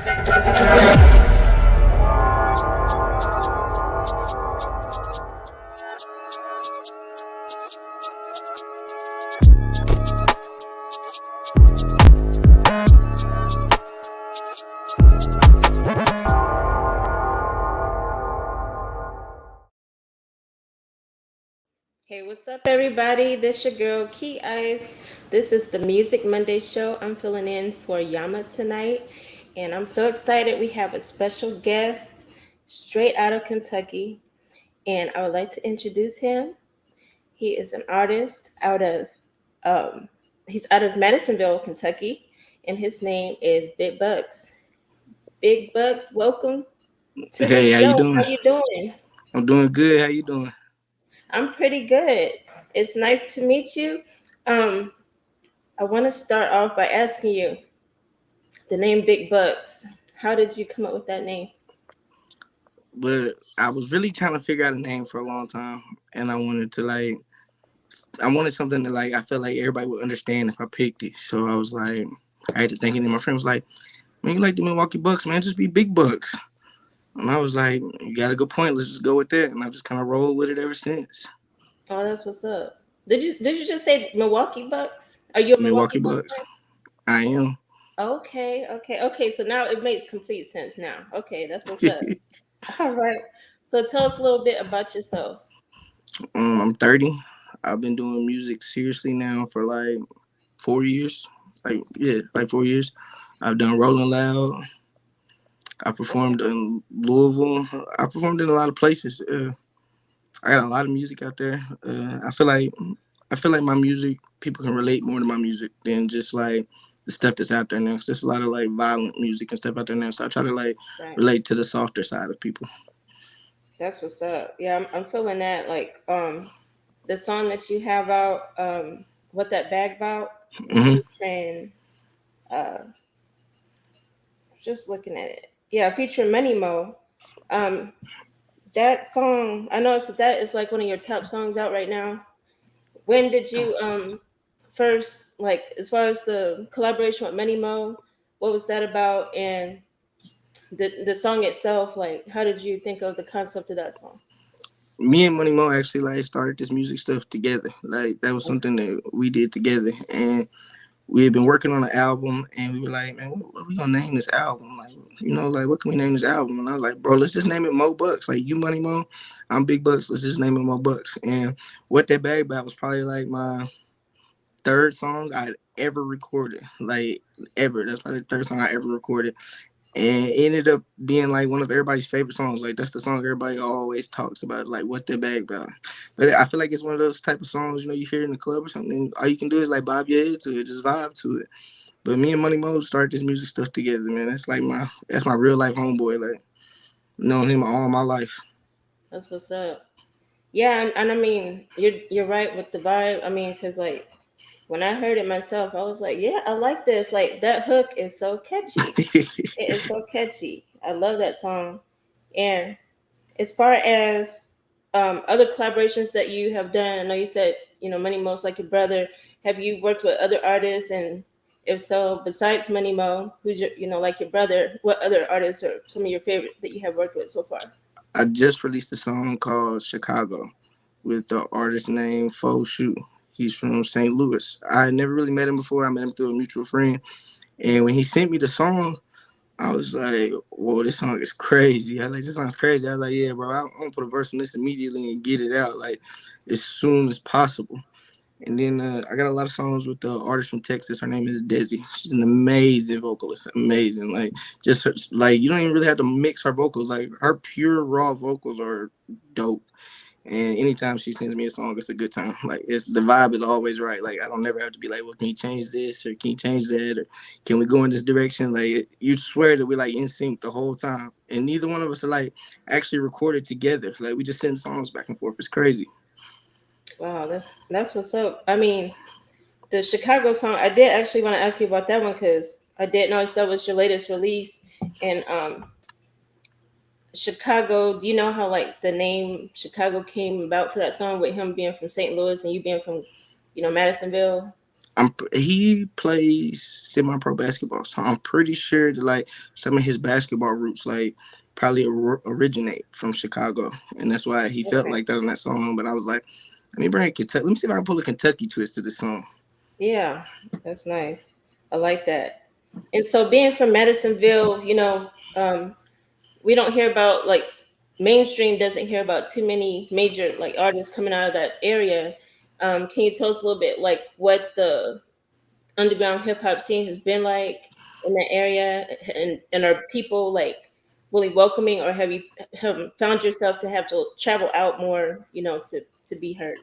Hey, what's up, everybody? This your girl, KeyIce. This is the Music Monday show. I'm filling in for Yama tonight, and I'm so excited. We have a special guest straight out of Kentucky, and I would like to introduce him. He is an artist um, he's out of Madisonville, Kentucky, and his name is Big Bucks. Big Bucks, welcome to the Hey, how you show. doing? How you doing? I'm doing good. How you doing? I'm pretty good. It's nice to meet you. Um, I want to start off by asking you the name Big Bucks. How did you come up with that name? But I was really trying to figure out a name for a long time, and I wanted something that I felt like everybody would understand if I picked it. So I was like, I had to think, and my friend was like, "Man, you like the Milwaukee Bucks, man? Just be Big Bucks." And I was like, "You got a good point. Let's just go with that." And I've just kind of rolled with it ever since. Oh, that's what's up. Did you just say Milwaukee Bucks? Are you a Milwaukee Milwaukee Bucks Bucks. fan? I am. Okay. So now it makes complete sense now. Okay, that's what's up. All right. So tell us a little bit about yourself. I'm 30. I've been doing music seriously now for 4 years. Like 4 years. I've done Rolling Loud. I performed in Louisville. I performed in a lot of places. I got a lot of music out there. I feel like my music, people can relate more to my music than just like the stuff that's out there now. It's just a lot of like violent music and stuff out there now. So I try to like Right. relate to the softer side of people. That's what's up. Yeah, I'm feeling that. The song that you have out, what that bag about, Hmm. featuring uh just looking at it. Yeah, featuring Money Mo. Um, that song, I know that is like one of your top songs out right now. When did you first, like, as far as the collaboration with Money Mo, what was that about? And the song itself, like, how did you think of the concept of that song? Me and Money Mo actually like started this music stuff together. Like that was something that we did together, and we had been working on an album, and we were like, man, what we gonna name this album? Like, like what can we name this album? And I was like, bro, let's just name it Mo Bucks. Like you Money Mo, I'm Big Bucks. Let's just name it Mo Bucks. And what that bag about was probably like my third song I'd ever recorded, like ever. That's probably the third song I ever recorded, and it ended up being like one of everybody's favorite songs. Like that's the song everybody always talks about, like what that bag about. But I feel like it's one of those type of songs, you hear in the club or something. All you can do is like bob your head to it, just vibe to it. But me and Money Mo started this music stuff together, man. That's my real life homeboy. Like known him all my life. That's what's up. Yeah, and I mean, you're right with the vibe. I mean, because like when I heard it myself, I was like, yeah, I like this. Like that hook is so catchy. It is so catchy. I love that song. And as far as other collaborations that you have done, I know you said Money Mo's like your brother. Have you worked with other artists? And if so, besides Money Mo, who's your like your brother? What other artists are some of your favorite that you have worked with so far? I just released a song called Chicago with the artist named Faux Shoe. He's from St. Louis. I had never really met him before. I met him through a mutual friend. And when he sent me the song, I was like, whoa, this song is crazy. I was like, this song's crazy. I was like, yeah, bro, I'm gonna put a verse on this immediately and get it out like as soon as possible. And then I got a lot of songs with the artist from Texas. Her name is Desi. She's an amazing vocalist. Amazing. Like just her, like you don't even really have to mix her vocals. Like her pure raw vocals are dope. And anytime she sends me a song, it's a good time. Like it's the vibe is always right. Like I don't never have to be like, well, can you change this or can you change that or can we go in this direction? Like you swear that we're like in sync the whole time, and neither one of us are like actually recorded together. Like we just send songs back and forth. It's crazy. Wow, that's what's up. I mean, the Chicago song, I did actually want to ask you about that one because I did notice that was your latest release. And Chicago, do you know how like the name Chicago came about for that song with him being from St. Louis and you being from Madisonville? He plays semi-pro basketball, so I'm pretty sure that like some of his basketball roots like probably originate from Chicago, and that's why he felt Okay. like that in that song. But I was like, let me bring Kentucky. Let me see if I can pull a Kentucky twist to this song. Yeah, that's nice. I like that. And so being from Madisonville, we don't hear about like mainstream doesn't hear about too many major like artists coming out of that area. Can you tell us a little bit like what the underground hip hop scene has been like in that area, and are people like really welcoming, or have found yourself to have to travel out more, to be heard?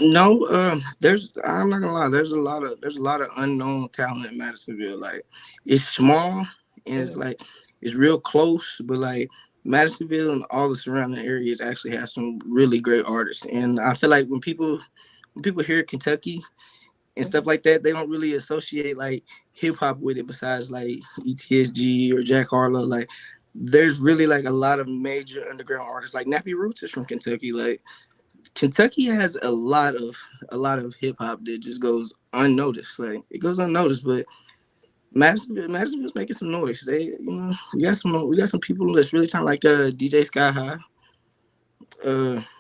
No, there's. I'm not gonna lie. There's a lot of unknown talent in Madisonville. Like, it's small and it's Mhm. like it's real close, but like Madisonville and all the surrounding areas actually has some really great artists. And I feel like when people hear Kentucky and stuff Mhm. like that, they don't really associate like hip hop with it. Besides like ETSG or Jack Harlow, like there's really like a lot of major underground artists. Like Nappy Roots is from Kentucky. Like Kentucky has a lot of hip hop that just goes unnoticed. Like it goes unnoticed, but Madisonville's making some noise. We got some people that's really trying like DJ Sky High,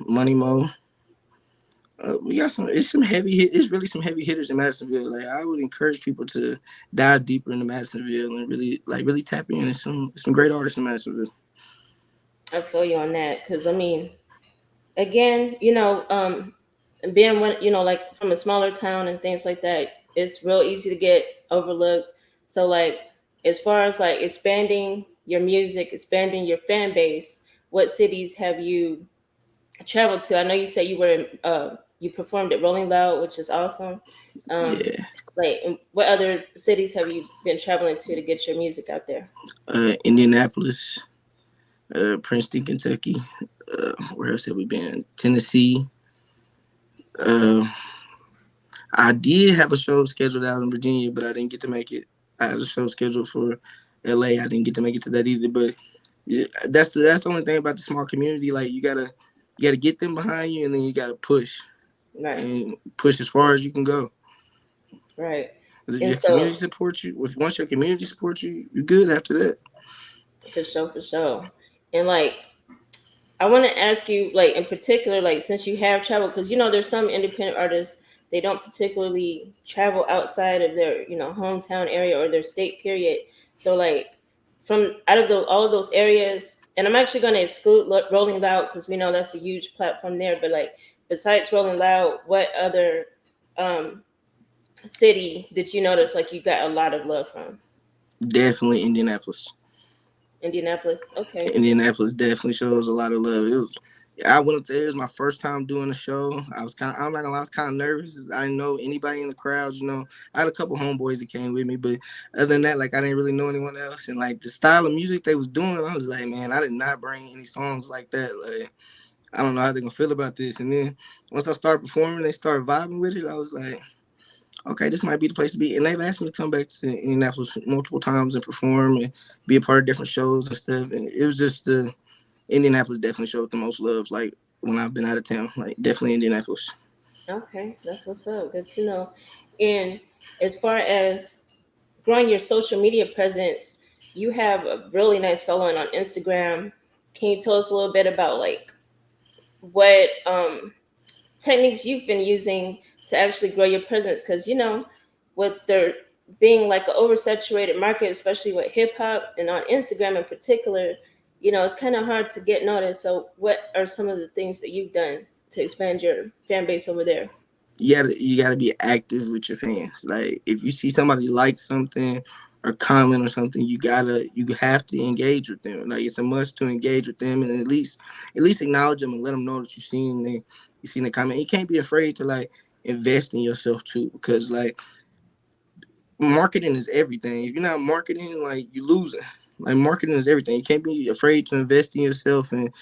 Money Mo. We got some. It's some heavy hit. It's really some heavy hitters in Madisonville. Like I would encourage people to dive deeper into Madisonville and really tap in. And some great artists in Madisonville. I feel you on that, because I mean, again, being one, like from a smaller town and things like that, it's real easy to get overlooked. So like, as far as like expanding your music, expanding your fan base, what cities have you traveled to? I know you said you performed at Rolling Loud, which is awesome. Um, Yeah. like, what other cities have you been traveling to get your music out there? Indianapolis, Princeton, Kentucky. Where else have we been? Tennessee. Uh, I did have a show scheduled out in Virginia, but I didn't get to make it. I had a show scheduled for LA. I didn't get to make it to that either. But yeah, that's the only thing about the small community. Like you gotta get them behind you, and then you gotta push Right, and push as far as you can go. right. 'Cause if And your so, community supports you, if once your community supports you, you're good after that. for sure. And like, I want to ask you, like, in particular, like, since you have traveled, because there's some independent artists, they don't particularly travel outside of their hometown area or their state period. So like, from out of all of those areas, and I'm actually going to exclude Rolling Loud because we know that's a huge platform there. But like, besides Rolling Loud, what other um, city did you notice like you got a lot of love from? Definitely Indianapolis. Indianapolis. Okay. Indianapolis definitely shows a lot of love. I went up there. It was my first time doing a show. I'm not gonna lie, I was kind of nervous. I didn't know anybody in the crowd. I had a couple homeboys that came with me, but other than that, like I didn't really know anyone else. And like the style of music they was doing, I was like, man, I did not bring any songs like that. Like I don't know how they're gonna feel about this. And then once I started performing, they started vibing with it. I was like, okay, this might be the place to be. And they've asked me to come back to Indianapolis multiple times and perform and be a part of different shows and stuff. And it was just the Indianapolis definitely showed the most love. Like when I've been out of town, like definitely Indianapolis. Okay, that's what's up. Good to know. And as far as growing your social media presence, you have a really nice following on Instagram. Can you tell us a little bit about like what techniques you've been using to actually grow your presence? Because with there being like an oversaturated market, especially with hip hop and on Instagram in particular, it's kind of hard to get noticed. So, what are some of the things that you've done to expand your fan base over there? You gotta be active with your fans. Like if you see somebody like something or comment or something, you have to engage with them. Like it's a must to engage with them and at least acknowledge them and let them know that you seen the comment. You can't be afraid to like invest in yourself too, because like marketing is everything. If you're not marketing, like you losing. Like marketing is everything. You can't be afraid to invest in yourself and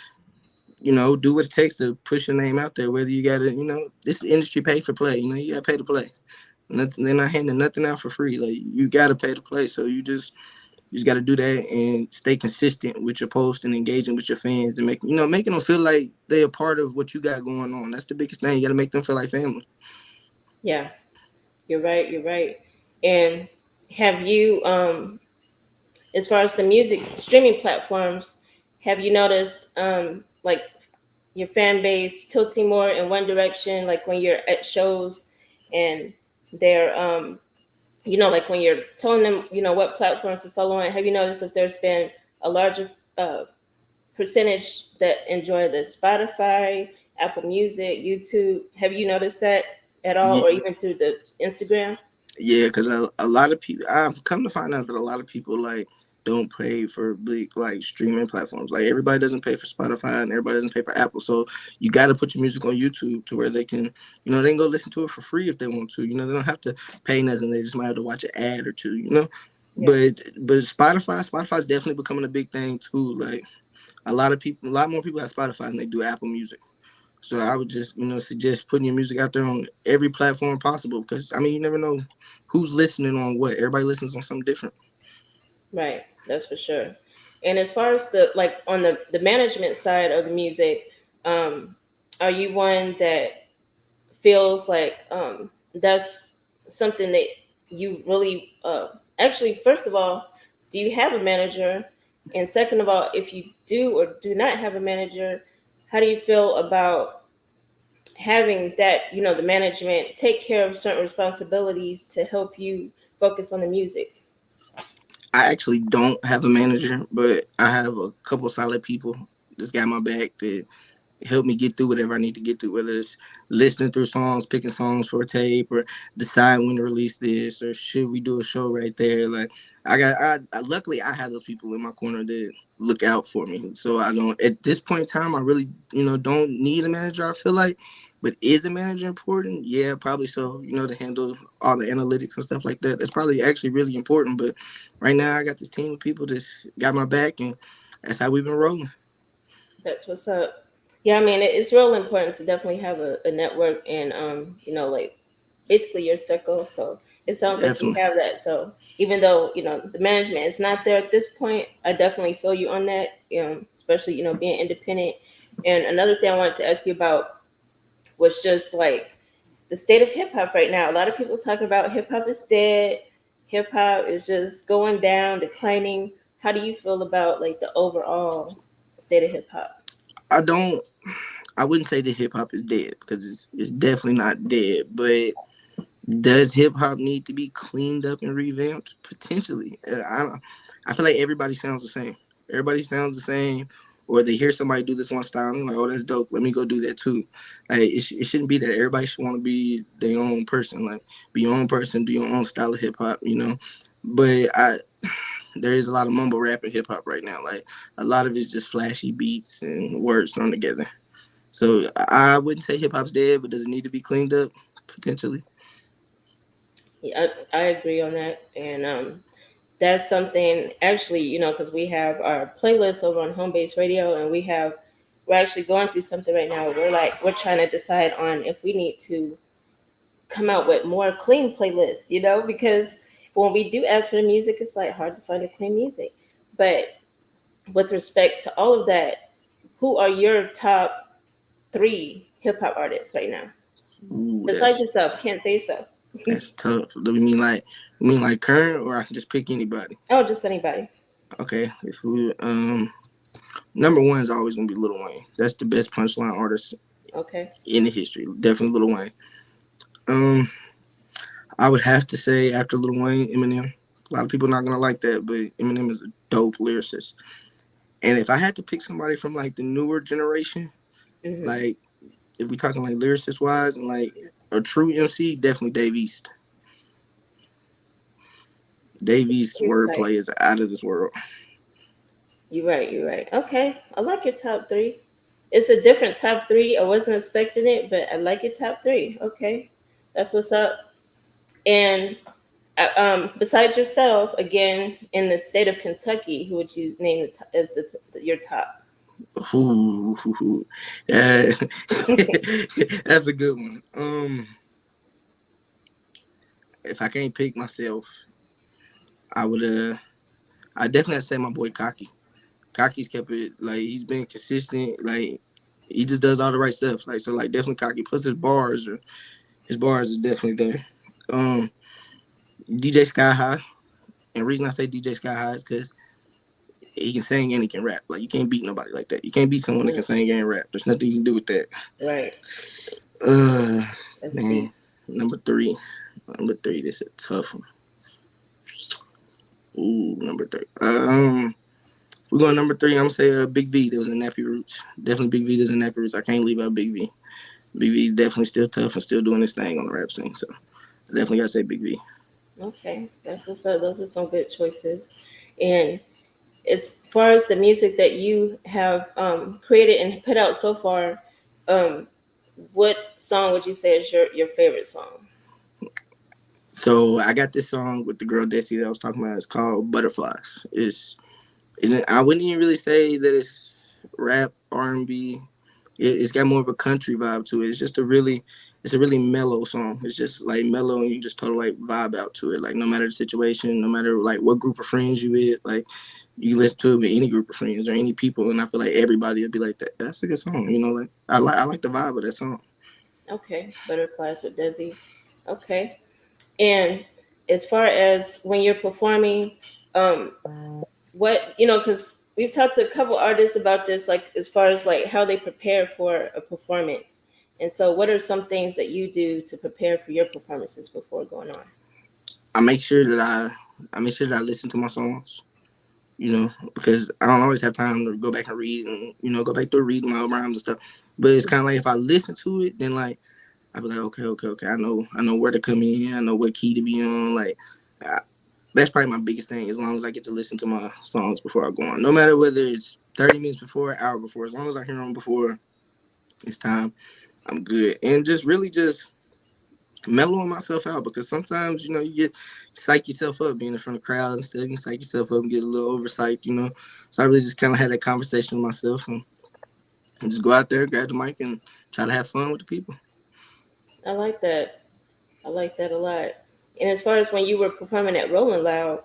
do what it takes to push your name out there. Whether you gotta, this industry pay for play. You gotta pay to play. Nothing, they're not handing nothing out for free. Like you gotta pay to play. So you just gotta do that and stay consistent with your post and engaging with your fans and making them feel like they're a part of what you got going on. That's the biggest thing. You gotta make them feel like family. Yeah, You're right. You're right. And have you, as far as the music streaming platforms, have you noticed, like your fan base tilting more in one direction, like when you're at shows and they're, like when you're telling them, what platforms to follow on? Have you noticed if there's been a larger percentage that enjoy the Spotify, Apple Music, YouTube? Have you noticed that at all, or even through the Instagram? Yeah, because a lot of people, I've come to find out that a lot of people like don't pay for big like streaming platforms. Like everybody doesn't pay for Spotify and everybody doesn't pay for Apple. So you got to put your music on YouTube to where they can, they can go listen to it for free if they want to. They don't have to pay nothing. They just might have to watch an ad or two. Yeah, But Spotify's definitely becoming a big thing too. Like a lot more people have Spotify than they do Apple Music. So I would just, suggest putting your music out there on every platform possible because I mean you never know who's listening on what. Everybody listens on something different. right. That's for sure. And as far as the like on the management side of the music, um, are you one that feels like that's something that you really actually, first of all, do you have a manager, and second of all, if you do or do not have a manager, how do you feel about having that, the management take care of certain responsibilities to help you focus on the music? I actually don't have a manager, but I have a couple solid people that's got my back that help me get through whatever I need to get through, whether it's listening through songs, picking songs for a tape, or decide when to release this, or should we do a show right there. Like luckily I have those people in my corner that look out for me. So I don't at this point in time I really don't need a manager. I feel like, but is a manager important? Yeah, probably so. To handle all the analytics and stuff like that. That's probably actually really important. But right now I got this team of people that's got my back, and that's how we've been rolling. That's what's up. Yeah, I mean, it's real important to definitely have a network and like basically your circle. So it sounds like you Definitely. have that. So even though the management is not there at this point, I definitely feel you on that. Especially being independent. And another thing I wanted to ask you about was just like the state of hip hop right now. A lot of people talking about hip hop is dead. Hip hop is just going down, declining. How do you feel about like the overall state of hip hop? I don't. I wouldn't say that hip hop is dead because it's definitely not dead. But does hip hop need to be cleaned up and revamped? Potentially. I don't. I feel like everybody sounds the same. Everybody sounds the same, or they hear somebody do this one style and they're like, "Oh, that's dope. Let me go do that too." Like it shouldn't be that. Everybody should want to be their own person. Like be your own person, do your own style of hip hop. But there is a lot of mumble rap in hip hop right now. Like a lot of it's just flashy beats and words thrown together. So I wouldn't say hip hop's dead, but does it need to be cleaned up? Potentially. Yeah, I agree on that. And that's something actually, because we have our playlist over on Homebase Radio, and we're actually going through something right now. We're trying to decide on if we need to come out with more clean playlists, because when we do ask for the music, it's like hard to find a clean music. But with respect to all of that, who are your top three hip hop artists right now? Ooh, Besides yourself, can't say yourself. that's tough. Do we mean like current, or I can just pick anybody? Oh, just anybody. Okay, if we number one is always gonna be Lil Wayne. That's the best punchline artist Okay. in the history. Definitely Lil Wayne. Um, I would have to say after Lil Wayne, Eminem. A lot of people not gonna like that, but Eminem is a dope lyricist. And if I had to pick somebody from like the newer generation, Hmm. like if we talking like lyricist wise and like a true MC, definitely Dave East. Dave East's He's like, wordplay is out of this world. you're right, you're right. Okay, I like your top three. It's a different top three. I wasn't expecting it, but I like your top three. Okay, that's what's up. And besides yourself, again, in the state of Kentucky, who would you name as your top? Ooh, yeah. That's a good one. If I can't pick myself, I would I definitely have to say my boy Cocky. Cocky's kept it like he's been consistent. Like he just does all the right stuff. Like so, like definitely Cocky. Plus his bars is definitely there. Um, DJ Sky High, and the reason I say DJ Sky High is because he can sing and he can rap. Like you can't beat nobody like that. You can't beat someone that can sing and rap. There's nothing you can do with that. Right. That's Man, deep. number three. Number three. This is a tough one. Ooh, number three. We're going number three. I'm gonna say Big V. That was in Nappy Roots. Definitely Big V. That's in Nappy Roots. I can't leave out Big V. Big V is definitely still tough and still doing his thing on the rap scene. So I definitely gotta say Big V. Okay, that's what's up. Those are some good choices. And as far as the music that you have created and put out so far, um, what song would you say is your favorite song? So I got this song with the girl Desi that I was talking about. It's called Butterflies. I wouldn't even really say that it's rap R&B. It's got more of a country vibe to it. It's a really mellow song. It's just like mellow, and you just totally like vibe out to it. Like no matter the situation, no matter like what group of friends you with, like you listen to it with any group of friends or any people, and I feel like everybody would be like that. That's a good song, you know. Like I like the vibe of that song. Okay, Butterflies with Desi. Okay, and as far as when you're performing, um, what because we've talked to a couple artists about this, like as far as like how they prepare for a performance. And so, what are some things that you do to prepare for your performances before going on? I make sure that I make sure that I listen to my songs. You know, because I don't always have time to go back and read and go back through reading my rhymes and stuff. But it's kind of like if I listen to it, then like I be like, okay. I know where to come in. I know what key to be on. Like I, that's probably my biggest thing. As long as I get to listen to my songs before I go on, no matter whether it's 30 minutes before, an hour before, as long as I hear them before it's time, I'm good. And just really just mellowing myself out because sometimes you get psych yourself up being in front of crowds and stuff. You psych yourself up and get a little oversight. So I really just kind of had that conversation with myself and just go out there, grab the mic, and try to have fun with the people. I like that. I like that a lot. And as far as when you were performing at Rolling Loud,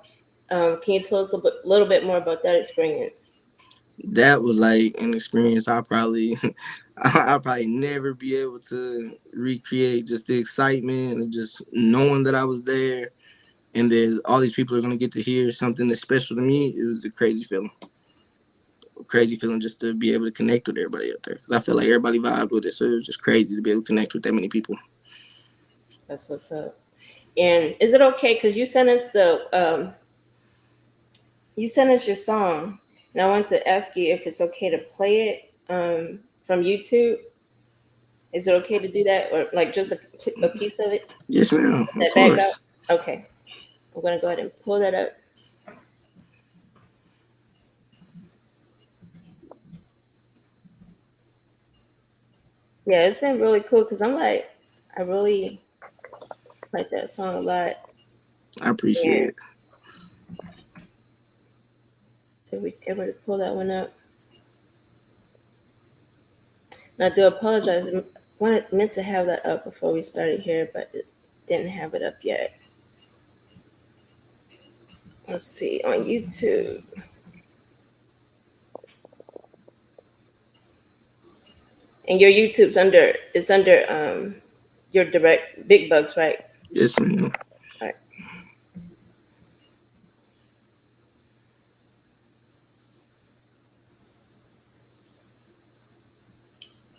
can you tell us a little bit more about that experience? That was like an experience I probably I'll probably never be able to recreate. Just the excitement and just knowing that I was there and that all these people are gonna get to hear something that's special to me. It was a crazy feeling. Crazy feeling just to be able to connect with everybody up there because I feel like everybody vibed with it. So it was just crazy to be able to connect with that many people. That's what's up. And is it okay? Because you sent us your song, and I wanted to ask you if it's okay to play it from YouTube. Is it okay to do that, or like just a piece of it? Yes, ma'am. Of That background. course. Okay, I'm gonna go ahead and pull that up. Yeah, it's been really cool because I really like that song a lot. I appreciate And it. so we able to pull that one up. And I do apologize. Meant to have that up before we started here, but it didn't have it up yet. Let's see on YouTube. And your YouTube's under your direct Big Bucks, right? Yes, ma'am. All right.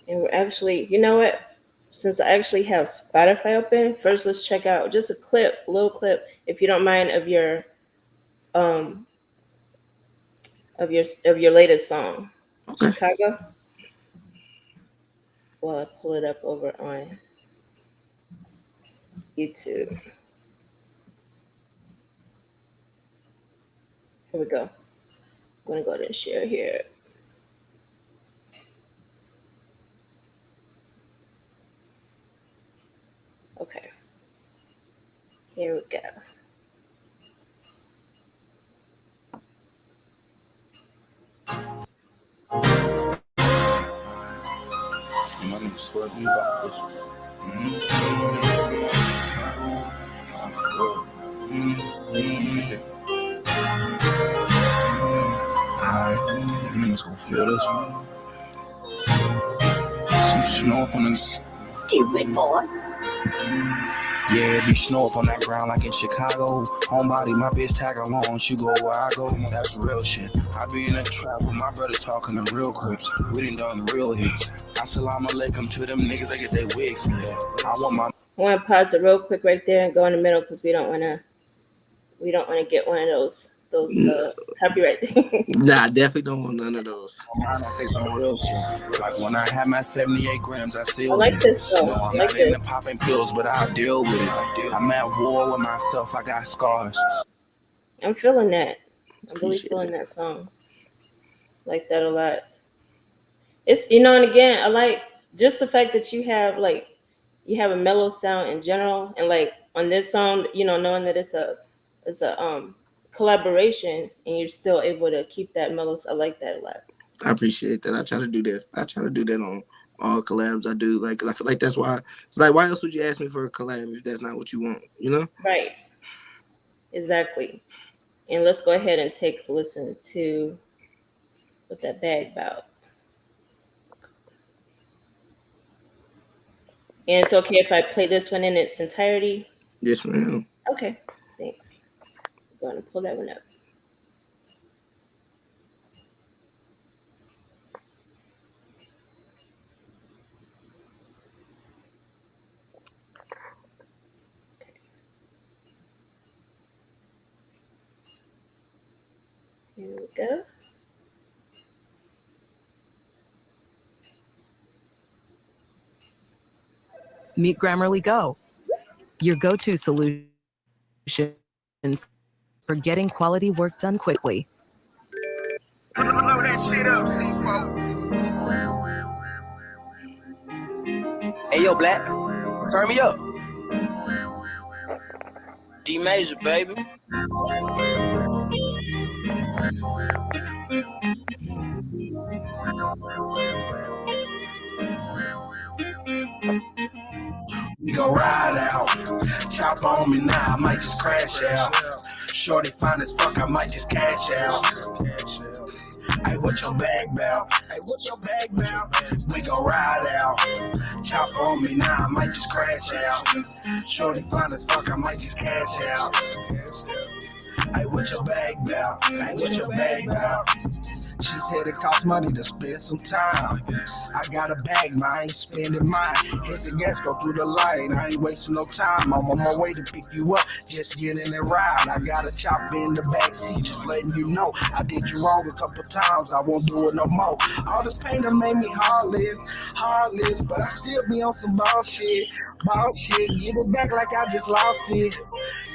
And we're actually, you know what? Since I actually have Spotify open, first let's check out just a little clip, if you don't mind, um of your latest song, Okay. Chicago. While I pull it up over on YouTube. Here we go. I'm gonna go ahead and share here. Okay. Here we go. My nigga swear to me about this. Alright, niggas gonna feel this. Some snow up on this. Stupid boy. Yeah, it be snow up on that ground like in Chicago. Homebody, my bitch tag along, she go where I go. That's real shit. I be in the trap with my brother talking the real crips. We done real hits. Assalamu alaikum to them niggas, they get their wigs split. I want my. I want to pause it real quick right there and go in the middle because we don't want to get one of those copyright things. Nah, I definitely don't want none of those. I don't say some real shit. Like when I had my 78 grams, I I sealed like it. this though. No, I I'm like not this. into popping pills, but I'll deal with it. I'm at war with myself. I got scars. I'm feeling that. I'm really Appreciate feeling it. that song. Like that a lot. It's and again, I like just the fact that you have a mellow sound in general, and like on this song, knowing that it's a collaboration, and you're still able to keep that mellow. I like that a lot. I appreciate that. I try to do that. I try to do that on all collabs I do. Like I feel like that's why it's like why else would you ask me for a collab if that's not what you want? You know? Right. Exactly. And let's go ahead and take a listen to what that bag about. And it's okay if I play this one in its entirety. Yes, ma'am. Okay. Thanks. I'm going to pull that one up. Here we go. Meet Grammarly Go, your go-to solution for getting quality work done quickly. Blow that shit up, C4. Hey, yo, Black, turn me up. D major, baby. We gon' ride out. Chop on me now, I might just crash out. Shorty fine as fuck, I might just cash out. Hey, what your bag bout? Hey, what your bag bout? We gon' ride out. Chop on me now, I might just crash out. Shorty fine as fuck, I might just cash out. Hey, what your bag bout? Hey, what your bag bout? She said it costs money to spend some time. I got a bag, man, I ain't spending mine. Hit the gas, go through the light, I ain't wasting no time. I'm on my way to pick you up, just get in and ride. I got a chop in the backseat, just letting you know. I did you wrong a couple times, I won't do it no more. All this pain done made me heartless, but I still be on some bullshit. Get it back like I just lost it.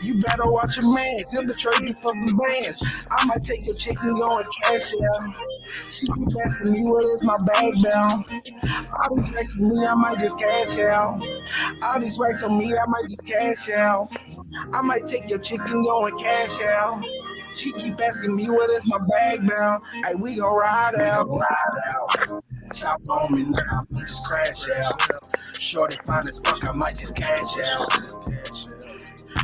You better watch your mans, he'll betray you for some bands. I might take your chick and go and cash out. She keep asking me what is my bag down. All these racks on me, I might just cash out. All these racks on me, I might just cash out. I might take your chick and go and cash out. She keep asking me what is my bag down. Hey, we gon' ride out. Chop on me now, I might just crash out. Shorty fine as fuck, I might just cash out.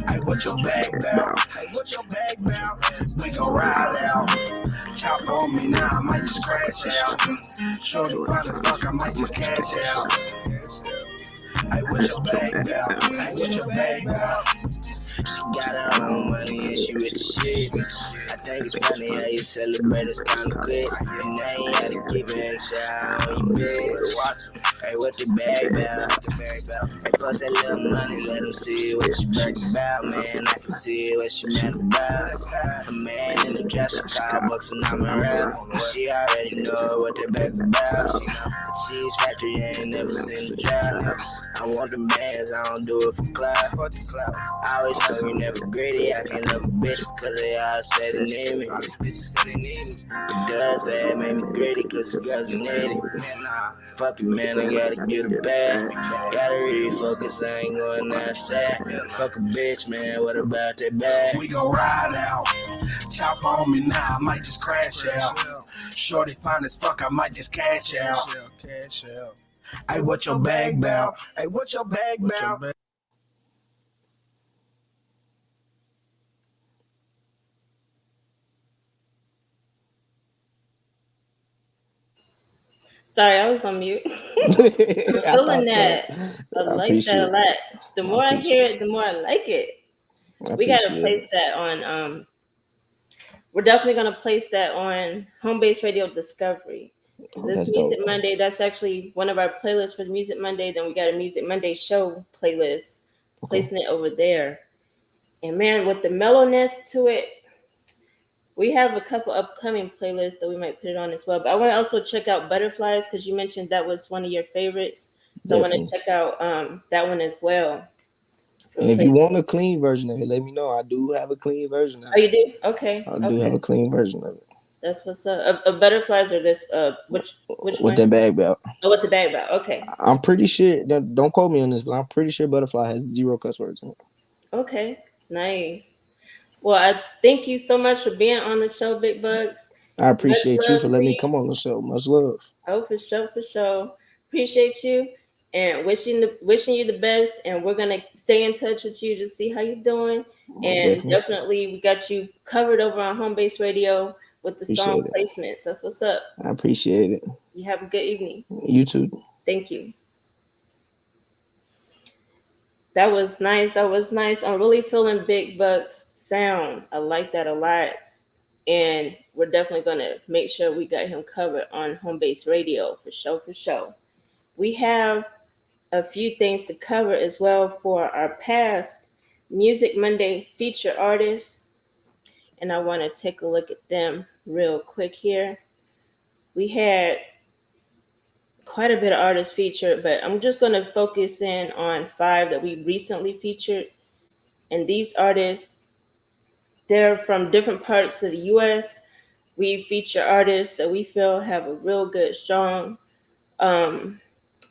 Hey, what your bag bout? Hey, what your bag bout? We gon' ride out. Chop on me now, I might just crash out. Shorty fine as fuck, I might just cash out. Hey, what your bag bout? Hey, what your bag bout? Got her own money and she with the shit. I think it's funny how you celebrate this kind of bitch. And I ain't had to keep an extra eye on you, bitch. Watch. Hey, what the bag about? Hey, plus that little money, let them see what you brag about, man. I can see what you mad about. A man in the trap, Starbucks when I'm around. She already know what the bag about. The cheese factory ain't never seen the job. I want the bands, I don't do it for clout. I always know you never greedy. I can love a bitch because they all say they need me. It does that made me greedy because the girls need it. Fuck it, man, I gotta get it back. Gotta refocus, I ain't going outside. Fuck a bitch, man, what about that bag? We gon' ride out. Chop on me now, I might just crash out. Shorty fine as fuck, I might just cash out. Hey, what your bag bout? Hey, what your bag bout? Sorry, I was on mute. I'm I feeling thought so. that. I I like that a appreciate. lot. The I more I hear appreciate. it, the more I like it. I We gotta appreciate place it. that on. We're definitely gonna place that on Home Base Radio Discovery. Because this That's Music dope. Monday, that's actually one of our playlists for the Music Monday. Then we got a Music Monday show playlist, Okay. placing it over there. And man, with the mellowness to it, we have a couple upcoming playlists that we might put it on as well. But I want to also check out Butterflies because you mentioned that was one of your favorites. So I want Definitely. to check out that one as well for And if you place. want a clean version of it, let me know. I do have a clean version Oh, of it. you do? Okay, I do have okay. a clean version of it. That's what's up. Butterflies or this? Which With one? that bag belt. Oh, with the bag about. Okay, I'm pretty sure. Don't quote me on this, but I'm pretty sure Butterfly has zero cuss words in it. okay, nice. Well, I thank you so much for being on the show, Big Bucks. I Much appreciate you love for to letting me you. come on the show. Much love. Oh, for sure, for sure. Appreciate you and wishing you the best. And we're gonna stay in touch with you to see how you're doing. Most And definitely. definitely, we got you covered over on Home Base Radio with the song Appreciate it. placements. That's what's up. I appreciate it. You have a good evening. You too. Thank you. That was nice. That was nice. I'm really feeling Big Bucks sound. I like that a lot. And we're definitely gonna make sure we got him covered on Home Base Radio for sure, for sure. We have a few things to cover as well for our past Music Monday feature artists. And I want to take a look at them real quick here. We had quite a bit of artists featured, but I'm just going to focus in on five that we recently featured. And these artists, they're from different parts of the US. We feature artists that we feel have a real good, strong um,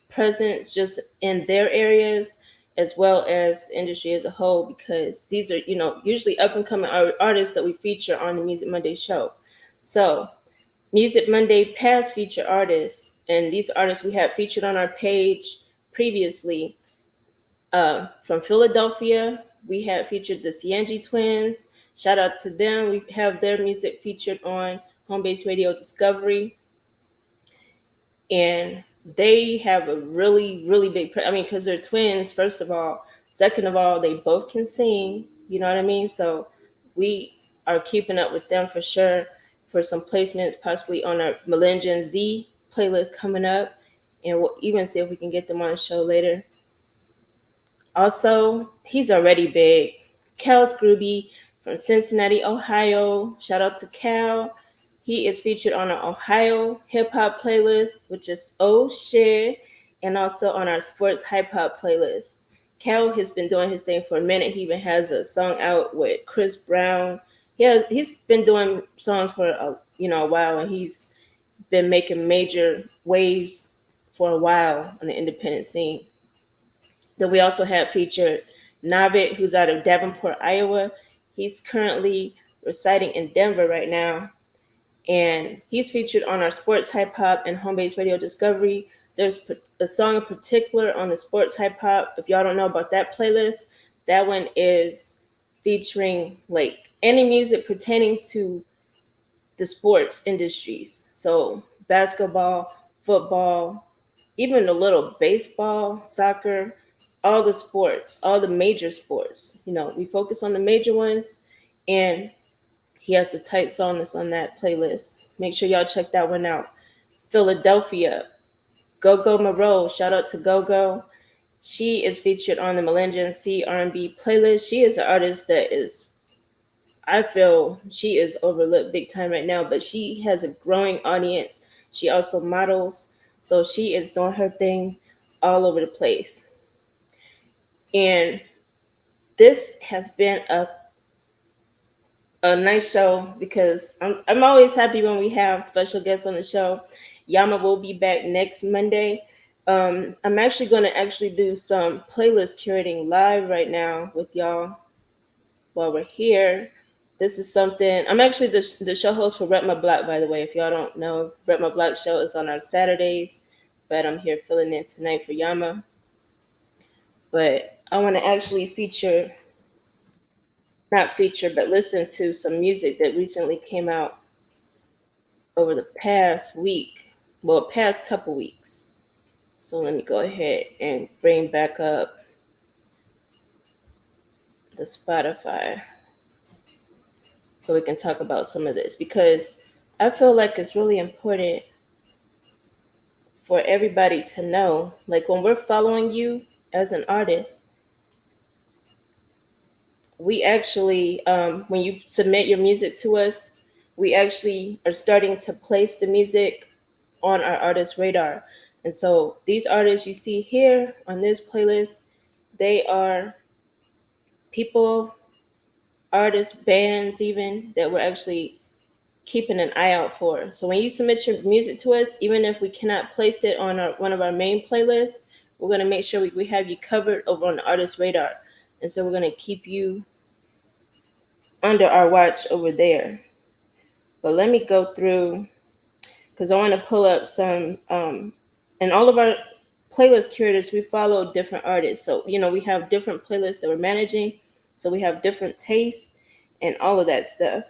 presence just in their areas as well as the industry as a whole because these are usually up and coming artists that we feature on the Music Monday show. So Music Monday past feature artists, and these artists we have featured on our page previously. From Philadelphia we had featured the Ciangi twins. Shout out to them. We have their music featured on Home Base Radio Discovery, and they have a really big I mean, because they're twins, first of all. Second of all, they both can sing, you know what I mean? So we are keeping up with them for sure for some placements possibly on our Millennium Z playlist coming up, and we'll even see if we can get them on the show later. Also, he's already big. Cal Scrooby from Cincinnati, Ohio. Shout out to Cal. He is featured on our Ohio hip hop playlist, which is Oh Shit, and also on our sports hip hop playlist. Cal has been doing his thing for a minute. He even has a song out with Chris Brown. He's been doing songs for a while, and he's been making major waves for a while on the independent scene. Then we also have featured Navid, who's out of Davenport, Iowa. He's currently residing in Denver right now, and he's featured on our sports hip hop and Home Base Radio Discovery. There's a song in particular on the sports hip hop. If y'all don't know about that playlist, that one is featuring like any music pertaining to the sports industries. So basketball, football, even a little baseball, soccer, all the sports, all the major sports. We focus on the major ones, and he has a tight song that's on that playlist. Make sure y'all check that one out. Philadelphia, Gogo Moreau. Shout out to Gogo. She is featured on the Millennium C R&B playlist. She is an artist that I feel she is overlooked big time right now, but she has a growing audience. She also models, so she is doing her thing all over the place. And this has been a nice show because I'm always happy when we have special guests on the show. Yama will be back next Monday. I'm actually going to do some playlist curating live right now with y'all while we're here. This is something I'm actually the show host for Rep My Block, by the way. If y'all don't know, Rep My Block show is on our Saturdays, but I'm here filling in tonight for Yama. But I want to actually not feature, but listen to some music that recently came out over the past week. well, past couple weeks. So let me go ahead and bring back up the Spotify so we can talk about some of this, because I feel like it's really important for everybody to know, like when we're following you as an artist, we actually, when you submit your music to us, we actually are starting to place the music on our artist radar. And so these artists you see here on this playlist, they are people, artists, bands, even that we're actually keeping an eye out for. So when you submit your music to us, even if we cannot place it on one of our main playlists, we're going to make sure we have you covered over on the artist radar. And so we're going to keep you under our watch over there. But let me go through, because I want to pull up some, and all of our playlist curators, we follow different artists. So, we have different playlists that we're managing. So we have different tastes and all of that stuff.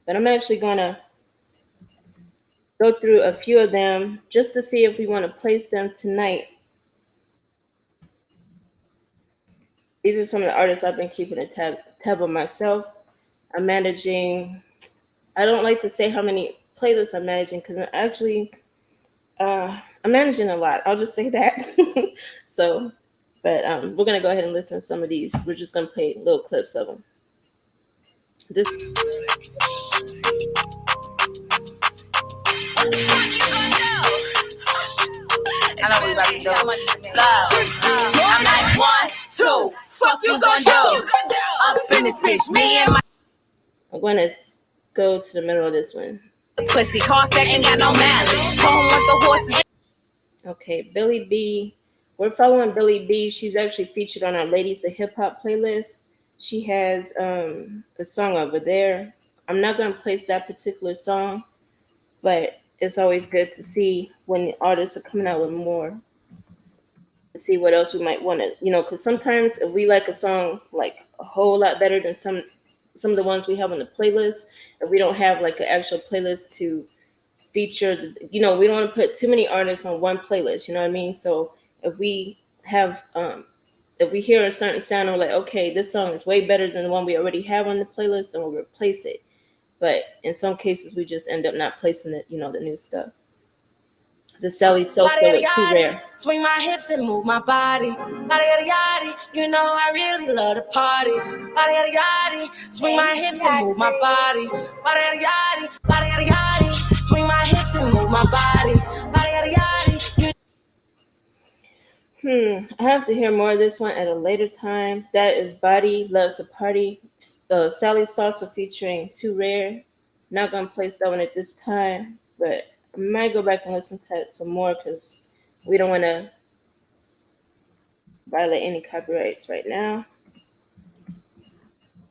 But I'm actually going to go through a few of them just to see if we want to place them tonight. These are some of the artists I've been keeping a tab on myself. I'm managing, I don't like to say how many playlists I'm managing, because I'm managing a lot. I'll just say that. So, but we're going to go ahead and listen to some of these. We're just going to play little clips of them. This. I know what we about to do. Love. I'm like 1, 2. Fuck you gonna do? Up in this bitch, me and my. I'm going to go to the middle of this one. Pussy Carfax ain't got no malice. Home with the horses. Okay, Billy B. We're following Billy B. She's actually featured on our Ladies of Hip Hop playlist. She has a song over there. I'm not going to place that particular song, but it's always good to see when the artists are coming out with more, to see what else we might want to, because sometimes if we like a song like a whole lot better than some of the ones we have on the playlist, if we don't have like an actual playlist to feature, we don't want to put too many artists on one playlist, you know what I mean? So if we have, if we hear a certain sound and we're like, okay, this song is way better than the one we already have on the playlist, then we'll replace it. But in some cases, we just end up not placing it, the new stuff. The Sally Sosa with Too Rare. Swing my hips and move my body. Body yada yada, I really love to party. Body yada yada, swing my hips and move my body. Body yada yada, body yada yada, swing my hips and move my body. Body yada yada. I have to hear more of this one at a later time. That is Body Love to Party. Sally Sosa featuring Too Rare. Not gonna place that one at this time, but I might go back and listen to it some more, because we don't want to violate any copyrights right now.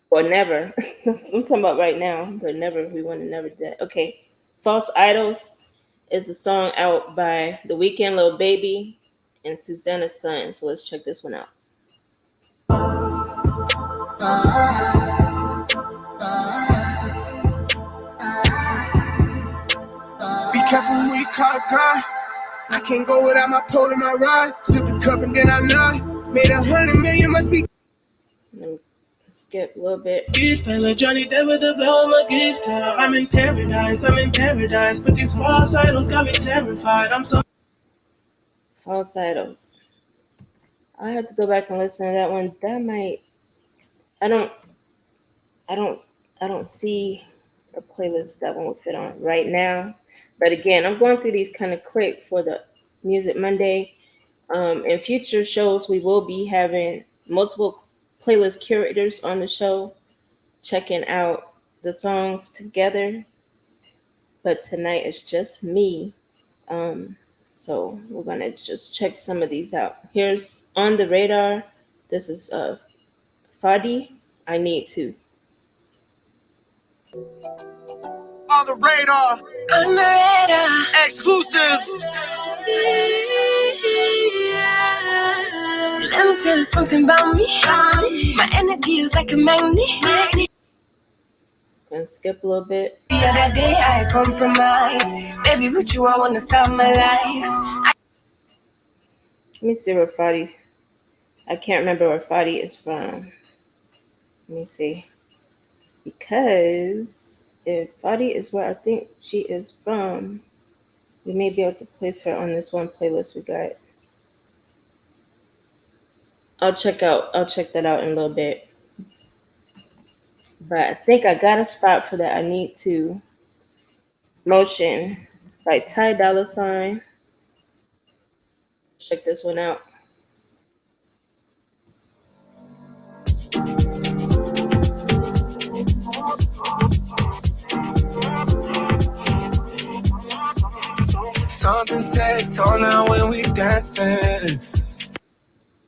Or never. I'm talking about right now, but never. We want to never do that. Okay. False Idols is a song out by The Weeknd, Lil Baby, and Susanna's son. So let's check this one out. Be careful who you call a car. I can't go without my pole and my rod. Sip the cup and then I nod. Made 100 million, must be. Let me skip a little bit. Good fella, Johnny Depp with the blow, I'm a good fella. I'm in paradise, but these false idols got me terrified. I'm so. False Idols. I have to go back and listen to that one. That might. I don't see a playlist that one would fit on right now. But again, I'm going through these kind of quick for the Music Monday. In future shows, we will be having multiple playlist curators on the show, checking out the songs together. But tonight it's just me. So we're going to just check some of these out. Here's On the Radar. This is Fadi, I Need To. On the radar. On the radar. Exclusive. So let me tell you something about me. My energy is like a magnet. Gonna skip a little bit. other day I compromise. Baby, with you I wanna start my life. Let me see where Fadi. I can't remember where Fadi is from. Let me see. Because if Fadi is where I think she is from, we may be able to place her on this one playlist we got. I'll check that out in a little bit. But I think I got a spot for that. I need to Motion by Ty Dolla $ign. Check this one out. Something takes on now when we dancing.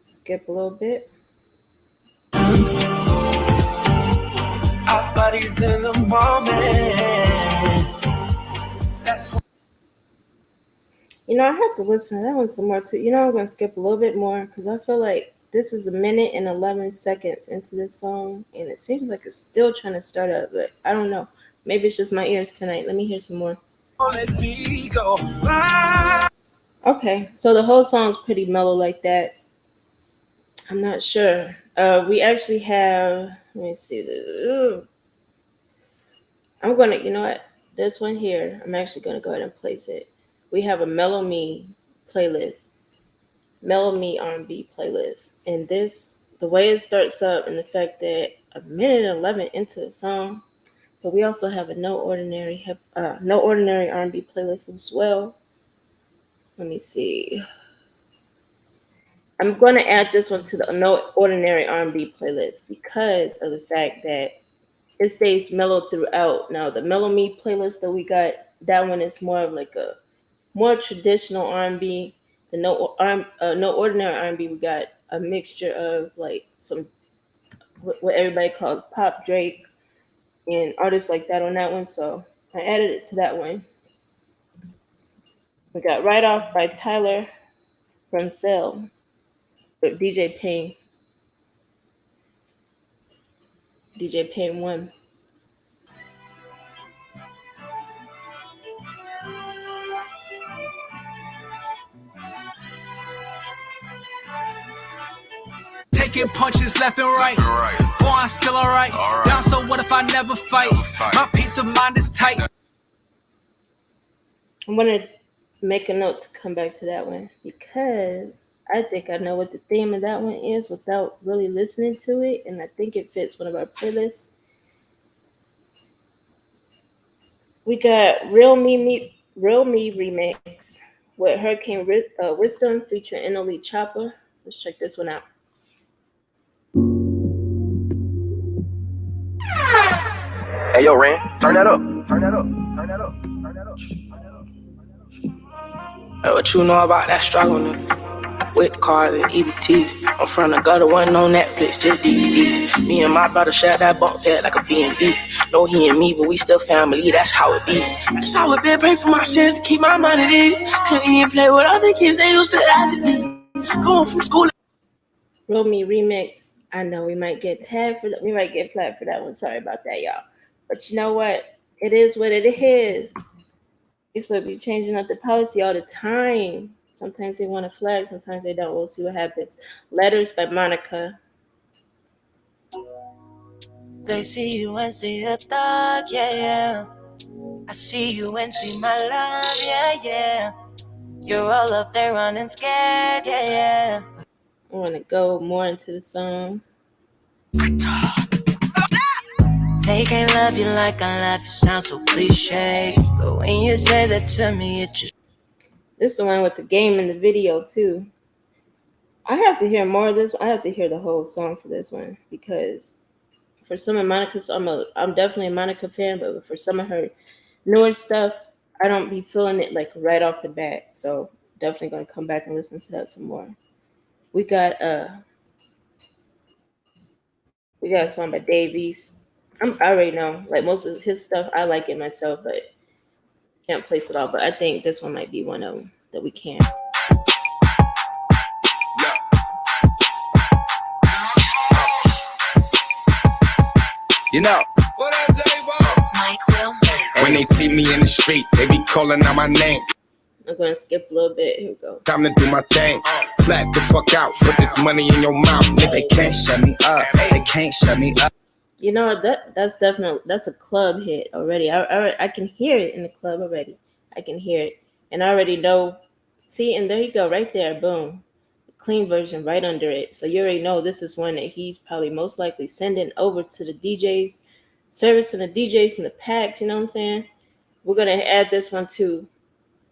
Skip a little bit. Our bodies in the moment. That's what I had to listen to that one some more too. I'm going to skip a little bit more because I feel like this is 1 minute and 11 seconds into this song, and it seems like it's still trying to start up, but I don't know. Maybe it's just my ears tonight. Let me hear some more. let me go. Okay, so the whole song's pretty mellow like that. I'm not sure. We actually have, let me see. I'm going to, you know what? This one here, I'm actually going to go ahead and place it. We have a Mellow Me playlist. Mellow Me R&B playlist. And this, the way it starts up and the fact that 1 minute and 11 into the song, but we also have a No Ordinary R&B playlist as well. Let me see. I'm going to add this one to the No Ordinary R&B playlist because of the fact that it stays mellow throughout. Now, the Mellow Me playlist that we got, that one is more of like a more traditional R&B. The No Ordinary R&B, we got a mixture of like some what everybody calls pop Drake and artists like that on that one. So I added it to that one. We got Right Off by Tyler Runsell with DJ Payne. DJ Payne 1. Taking punches left and right. Boy, I'm still alright. Down, so what if I never fight? My peace of mind is tight. I'm going to make a note to come back to that one because I think I know what the theme of that one is without really listening to it, and I think it fits one of our playlists. We got Real Me remix with Hurricane Wisdom featuring NLE Chopper. Let's check this one out. Hey, yo, Ren, turn that up. Hey, what you know about that struggle, nigga? With cars and EBTs. I'm from the gutter, wasn't on Netflix, just DVDs. Me and my brother shared that bunk bed like a B&B. No, he and me, but we still family, that's how it be. That's how it been, pray for my sins to keep my money these. Couldn't even play with other kids, they used to laugh at me. Going from school. Real Me remix. I know we might get tagged for that. We might get flagged for that one. Sorry about that, y'all. But you know what? It is what it is. It's what be changing up the policy all the time. Sometimes they want to flag, sometimes they don't. We'll see what happens. Letters by Monica. They see you and see a thug, yeah, yeah. I see you and see my love, yeah, yeah. You're all up there running scared, yeah, yeah. I want to go more into the song. They can't love you like I love you, sounds so cliche. But when you say that to me, it just... This is the one with the game in the video too. I have to hear more of this. I have to hear the whole song for this one because for some of Monica's, I'm definitely a Monica fan, but for some of her newer stuff, I don't be feeling it like right off the bat. So definitely gonna come back and listen to that some more. We got a song by Dave East. I already know, like most of his stuff, I like it myself, but can't place it all. But I think this one might be one of them that we can. You know, what up, J-Bo? Mike Wilmer. When they see me in the street, they be calling out my name. I'm gonna skip a little bit. Here we go. Time to do my thing. Flat the fuck out. Put this money in your mouth. They can't shut me up. They can't shut me up. You know that's definitely that's a club hit already. I can hear it in the club already. I can hear it, and I already know. See, and there you go, right there, boom, clean version right under it. So you already know this is one that he's probably most likely sending over to the DJs, servicing the DJs and the packs. You know what I'm saying? We're gonna add this one too.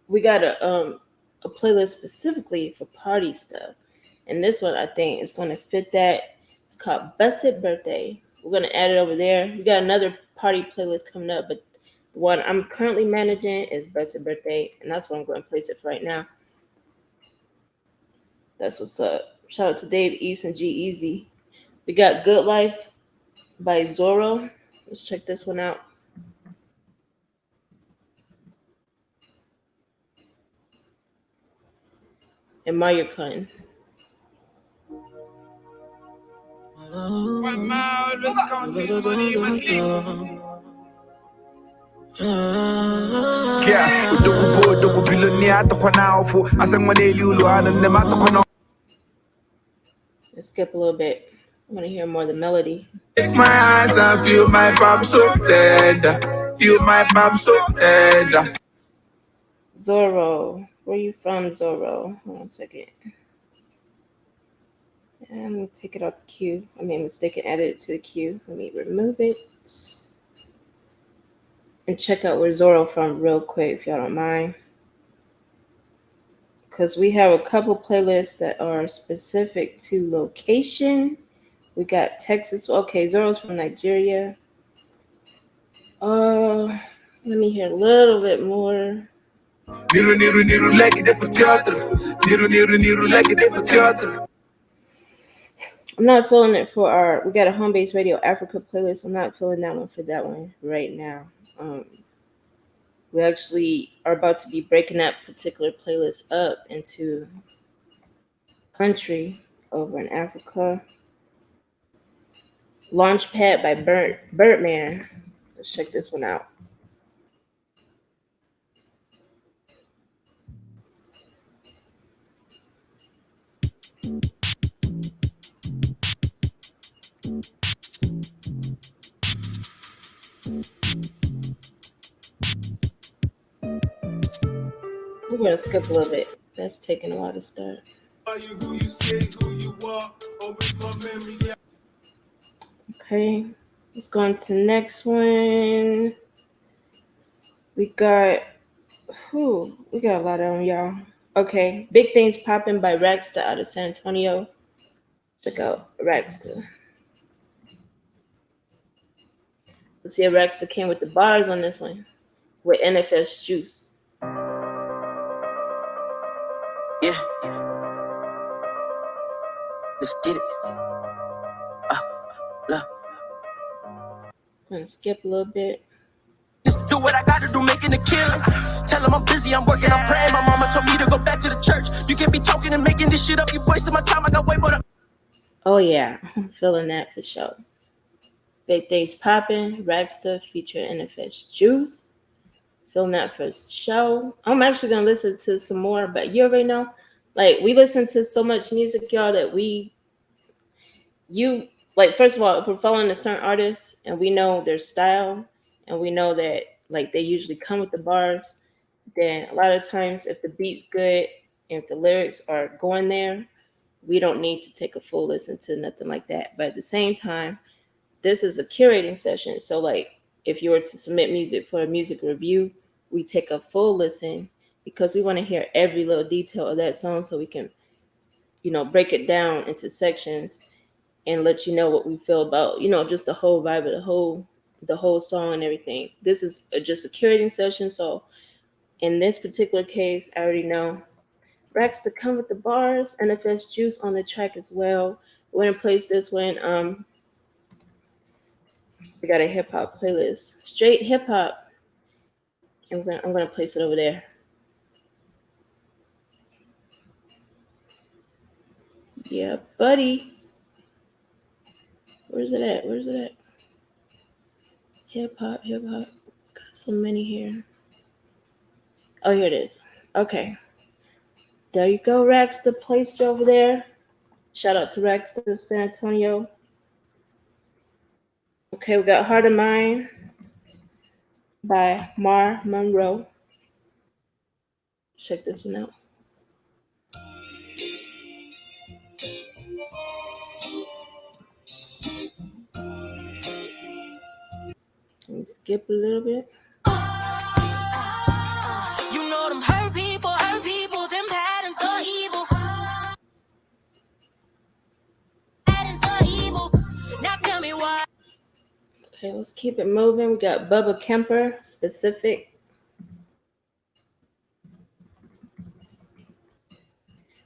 We got a playlist specifically for party stuff, and this one I think is gonna fit that. It's called Blessed Birthday. We're gonna add it over there. We got another party playlist coming up, but the one I'm currently managing is Blessed Birthday, and that's what I'm going to place it for right now. That's what's up. Shout out to Dave East and G Easy. We got Good Life by Zorro. Let's check this one out. And Mario Khan. Let's skip a little bit. I want to hear more of the melody. Take my eyes and feel my palm so tender. Feel my palm so tender. Zorro. Where you from, Zorro? Hold on a second. And I'm going to take it out the queue. I made a mistake and added it to the queue. Let me remove it. And check out where Zorro from real quick, if y'all don't mind. Because we have a couple playlists that are specific to location. We got Texas. Okay, Zorro's from Nigeria. Let me hear a little bit more. I'm not feeling it for our. We got a HomeBase Radio Africa playlist. I'm not feeling that one for that one right now. We actually are about to be breaking that particular playlist up into country over in Africa. Launchpad by Birdman. Let's check this one out. We're going to skip a little bit. That's taking a while to start. Okay, let's go on to the next one. We got a lot of them, y'all. Okay, Big Things Poppin' by Raxta out of San Antonio. Check out Raxta. Let's see if Raxta came with the bars on this one with NFS Juice. Yeah. Let's get it. Look. I'm gonna skip a little bit. Do what I gotta do, making a killing. Tell them I'm busy, I'm working, I'm praying. My mama told me to go back to the church. You can't be talking and making this shit up. You wasting my time, I got way more. Oh yeah, I'm feeling that for sure. Big Things Poppin', Raxta featuring NFS Juice. Feeling that for sure. I'm actually gonna listen to some more, but you already know, like we listen to so much music, y'all, that first of all, if we're following a certain artist and we know their style and we know that like they usually come with the bars, then a lot of times if the beat's good and if the lyrics are going there, we don't need to take a full listen to nothing like that. But at the same time, this is a curating session. So like if you were to submit music for a music review, we take a full listen because we want to hear every little detail of that song so we can, break it down into sections and let you know what we feel about, just the whole vibe of the whole song and everything. This is just a curating session. So in this particular case, I already know Rex to come with the bars, NFS Juice on the track as well. We're gonna place this one. We got a hip hop playlist, straight hip hop, and I'm gonna place it over there. Yeah, buddy. Where's it at? Hip hop. So many here. Oh, here it is. Okay. There you go, Rex, the place over there. Shout out to Rex of San Antonio. Okay, we got Heart of Mine by Mar Monroe. Check this one out. Let me skip a little bit. You know them hurt people, them patterns so evil. Patterns so evil. Now tell me why. Okay, let's keep it moving. We got Bubba Kemper, Specific.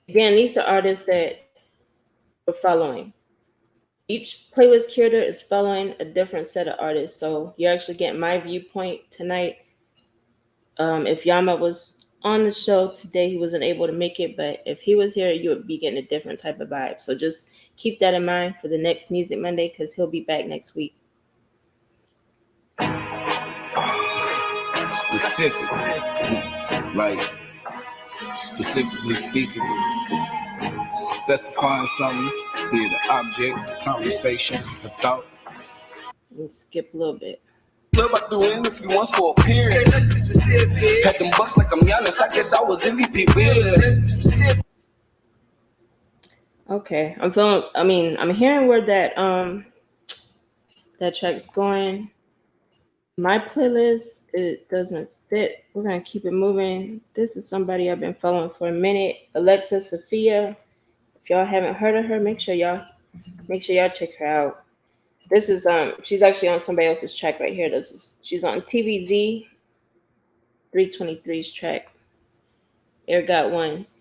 Again, these are artists that we're following. Each playlist curator is following a different set of artists. So you're actually getting my viewpoint tonight. If Yama was on the show today, he wasn't able to make it, but if he was here, you would be getting a different type of vibe. So just keep that in mind for the next Music Monday, because he'll be back next week. Specifically, like specifically speaking, specifying something, be it an object, a conversation, a thought. Let me skip a little bit. Club I threw in a few once for a period. Say let's be specific. Had them bucks like I'm Giannis. I guess I was MVP. Okay, I'm hearing where that track's going. My playlist, it doesn't fit. We're gonna keep it moving. This is somebody I've been following for a minute. Alexa Sophia. If y'all haven't heard of her, make sure y'all check her out. This is she's actually on somebody else's track right here. She's on TVZ 323's track. Air Got Ones.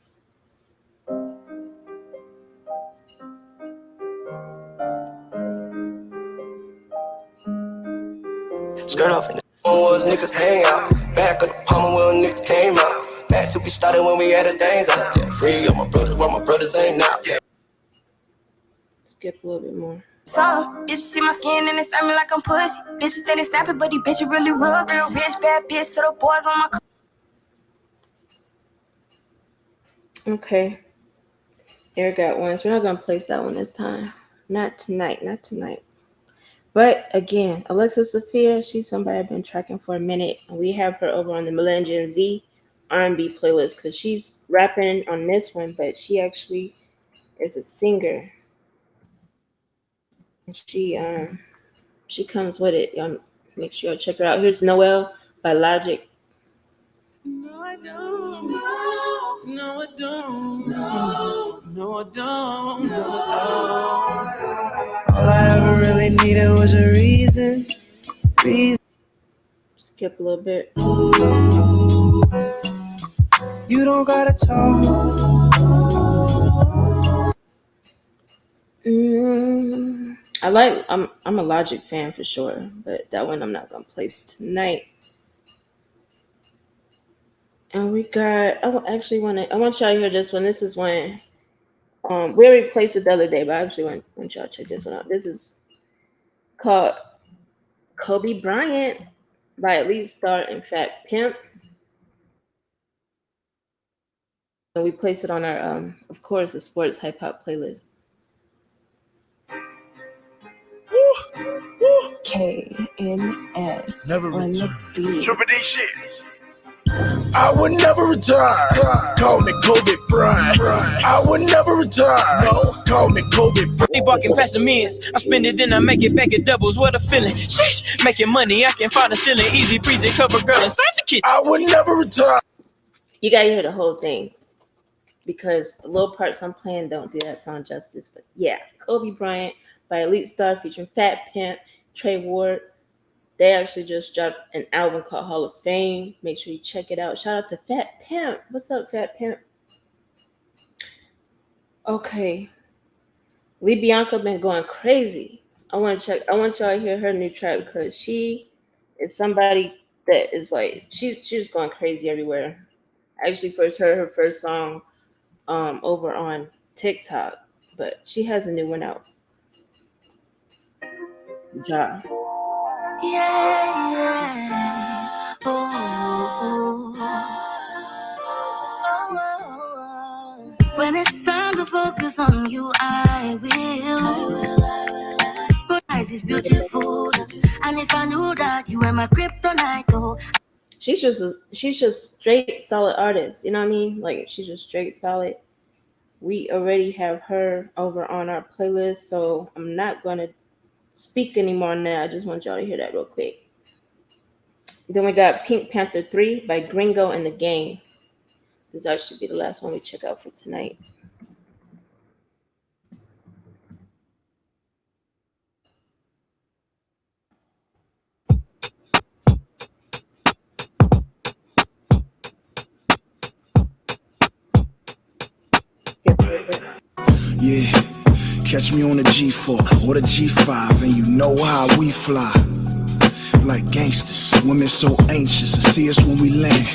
Skirt off in the was niggas hang out. Back of the palmer where a nigga came out. Back to we started when we had the things out. Yeah, free on my brothers where my brothers ain't now. Yeah. Skip a little bit more. So, bitches see my skin and they stab me like I'm pussy. Bitches think they snapping, but these bitches really real. Real bitch, bad bitch, to the boys on my. Okay. Air Got Ones. We're not gonna place that one this time. Not tonight. But again, Alexa Sophia, she's somebody I've been tracking for a minute, and we have her over on the Millennium Z R&B playlist because she's rapping on this one, but she actually is a singer. And she comes with it. Y'all make sure y'all check her out. Here's Noel by Logic. No, I don't. No, I don't. No, I don't. No, I don't. All I ever really needed was a reason. Skip a little bit. You don't gotta talk. I'm a Logic fan for sure, but that one I'm not gonna place tonight. And we got. I want y'all to hear this one. This is one. We already placed it the other day, but I actually want y'all to check this one out. This is called Kobe Bryant by Elite Star and Fat Pimp. And we placed it on our, of course, the sports hip hop playlist. KNS Never on the beat. Triple D shit. I would never retire. Call me Kobe Bryant. I would never retire. No, call me Kobe Bryant. They barking past the mins. I spend it, then I make it back at doubles. What a feeling. Sheesh, making money, I can find a ceiling. Easy breezy, cover girl inside the kitchen. I would never retire. You gotta hear the whole thing because the little parts I'm playing don't do that song justice. But yeah, Kobe Bryant by Elite Star featuring Fat Pimp, Trey Ward. They actually just dropped an album called Hall of Fame. Make sure you check it out. Shout out to Fat Pimp. What's up, Fat Pimp? Okay. Lee Bianca been going crazy. I want y'all to hear her new track because she is somebody that is like she's just going crazy everywhere. I actually first heard her first song over on TikTok, but she has a new one out. Ja. Yeah. When it's time to focus on you, I will. But eyes is beautiful, and if I knew that you were my kryptonite, oh. She's just straight solid artist. You know what I mean? Like she's just straight solid. We already have her over on our playlist, so I'm not gonna speak anymore on that. I just want y'all to hear that real quick. Then we got Pink Panther 3 by Gringo and the Gang. This actually be the last one we check out for tonight. Yeah, catch me on a G4 or a G5, and you know how we fly. Like gangsters, women so anxious to see us when we land.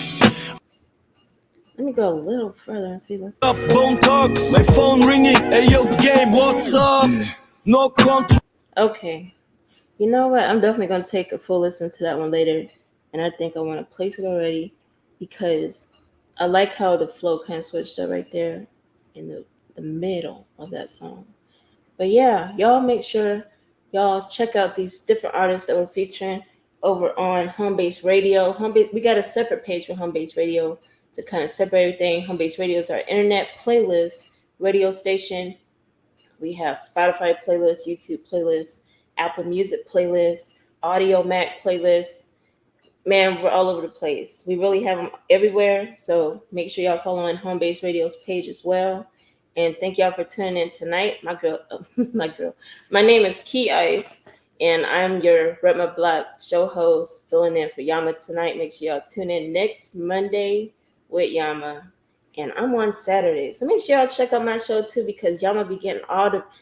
Let me go a little further and see what's up. Bone talks, my phone ringing. Hey yo, game, what's up? Yeah. No control. okay. You know what? I'm definitely gonna take a full listen to that one later, and I think I want to place it already because I like how the flow kind of switched up right there in the middle of that song. But yeah, y'all make sure y'all check out these different artists that we're featuring over on HomeBase Radio. We got a separate page for HomeBase Radio to kind of separate everything. HomeBase Radio is our internet playlist radio station. We have Spotify playlists, YouTube playlists, Apple Music playlists, Audio Mac playlists. Man, we're all over the place. We really have them everywhere. So make sure y'all follow on HomeBase Radio's page as well. And thank y'all for tuning in tonight. My name is KeyIce, and I'm your Rep My Block show host, filling in for Yama tonight. Make sure y'all tune in next Monday with Yama. And I'm on Saturday. So make sure y'all check out my show too, because Yama be getting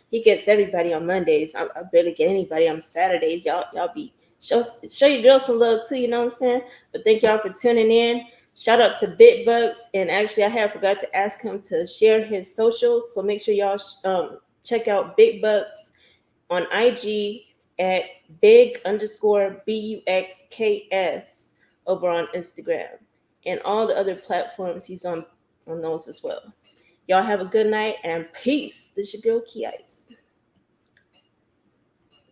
he gets everybody on Mondays. I barely get anybody on Saturdays. Y'all be show your girl some love too, you know what I'm saying? But thank y'all for tuning in. Shout out to Big Buxks, and actually I forgot to ask him to share his socials, so make sure y'all check out Big Buxks on IG at big_BUXKS over on Instagram, and all the other platforms he's on those as well. Y'all have a good night and peace. This is your girl KeyIce.